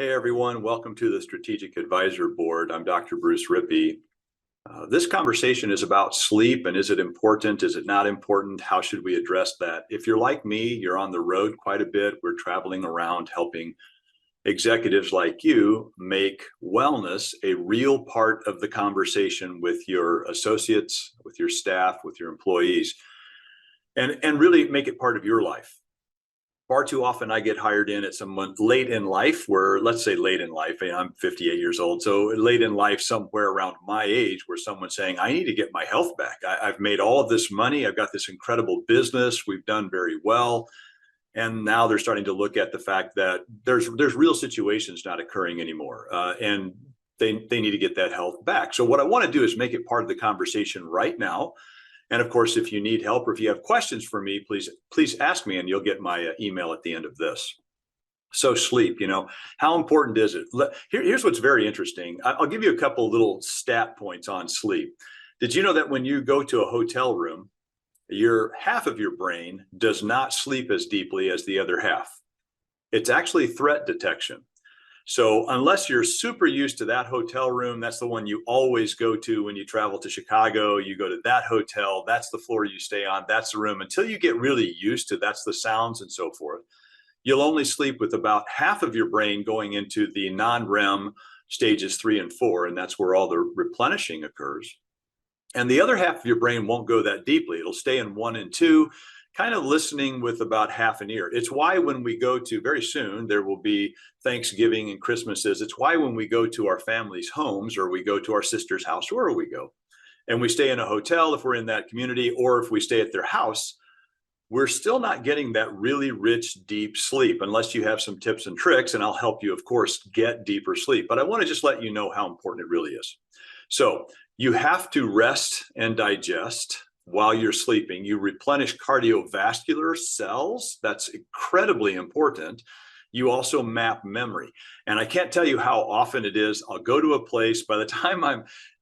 Hey everyone, welcome to the Strategic Advisor Board. I'm Dr. Bruce Rippee. This conversation is about sleep and is it important? Is it not important? How should we address that? If you're like me, you're on the road quite a bit. We're traveling around helping executives like you make wellness a real part of the conversation with your associates, with your staff, with your employees, and really make it part of your life. Far too often I get hired in at someone late in life where, let's say late in life, I'm 58 years old. So late in life, somewhere around my age, where someone's saying, I need to get my health back. I've made all of this money. I've got this incredible business. We've done very well. And now they're starting to look at the fact that there's real situations not occurring anymore. And they need to get that health back. So what I want to do is make it part of the conversation right now. And of course, if you need help or if you have questions for me, please ask me and you'll get my email at the end of this. So sleep, how important is it? Here's what's very interesting. I'll give you a couple little stat points on sleep. Did you know that when you go to a hotel room, half of your brain does not sleep as deeply as the other half? It's actually threat detection. So unless you're super used to that hotel room, that's the one you always go to when you travel to Chicago, you go to that hotel, that's the floor you stay on, that's the room. Until you get really used to that's the sounds and so forth, you'll only sleep with about half of your brain going into the non-REM stages 3 and 4, and that's where all the replenishing occurs. And the other half of your brain won't go that deeply. It'll stay in 1 and 2, kind of listening with about half an ear. It's why when we go to, very soon, there will be Thanksgiving and Christmases. It's why when we go to our family's homes or we go to our sister's house, wherever we go, and we stay in a hotel if we're in that community, or if we stay at their house, we're still not getting that really rich, deep sleep unless you have some tips and tricks, and I'll help you, of course, get deeper sleep. But I want to just let you know how important it really is. So you have to rest and digest while you're sleeping. You replenish cardiovascular cells. That's incredibly important. You also map memory. And I can't tell you how often it is. I'll go to a place by the time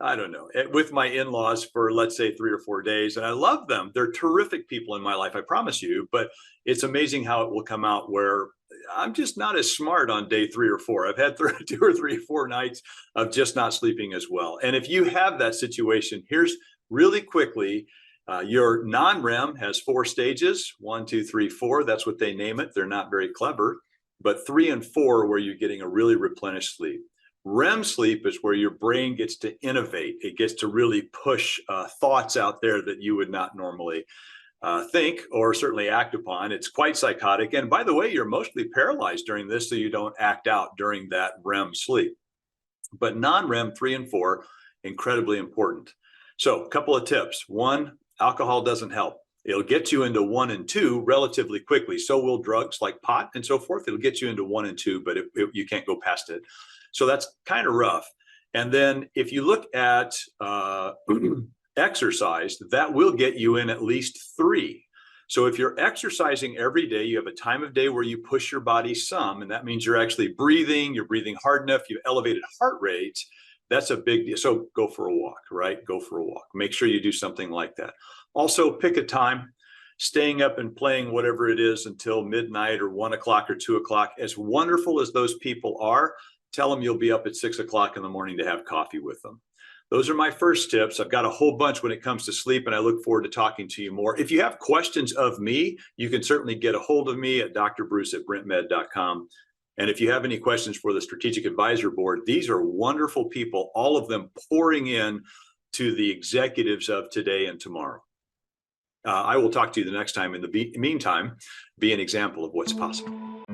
I don't know, with my in-laws for, let's say, 3 or 4 days. And I love them. They're terrific people in my life, I promise you. But it's amazing how it will come out where I'm just not as smart on day 3 or 4. I've had 2 or 3 or 4 nights of just not sleeping as well. And if you have that situation, here's really quickly, your non-REM has 4 stages, 1, 2, 3, 4. That's what they name it. They're not very clever, but 3 and 4 where you're getting a really replenished sleep. REM sleep is where your brain gets to innovate. It gets to really push thoughts out there that you would not normally think or certainly act upon. It's quite psychotic. And by the way, you're mostly paralyzed during this, so you don't act out during that REM sleep. But non-REM 3 and 4, incredibly important. So a couple of tips. 1, alcohol doesn't help. It'll get you into 1 and 2 relatively quickly. So will drugs like pot and so forth. It'll get you into 1 and 2, but you can't go past it. So that's kind of rough. And then if you look at exercise, that will get you in at least 3. So if you're exercising every day, you have a time of day where you push your body some, and that means you're actually breathing, you're breathing hard enough, you've elevated heart rate. That's a big deal. So go for a walk, right? Go for a walk. Make sure you do something like that. Also, pick a time. Staying up and playing whatever it is until midnight or 1 o'clock or 2 o'clock, as wonderful as those people are, tell them you'll be up at 6 o'clock in the morning to have coffee with them. Those are my first tips. I've got a whole bunch when it comes to sleep, and I look forward to talking to you more. If you have questions of me, you can certainly get a hold of me at drbruce@brentmed.com. And if you have any questions for the Strategic Advisor Board, these are wonderful people, all of them pouring in to the executives of today and tomorrow. I will talk to you the next time. In the meantime, be an example of what's possible.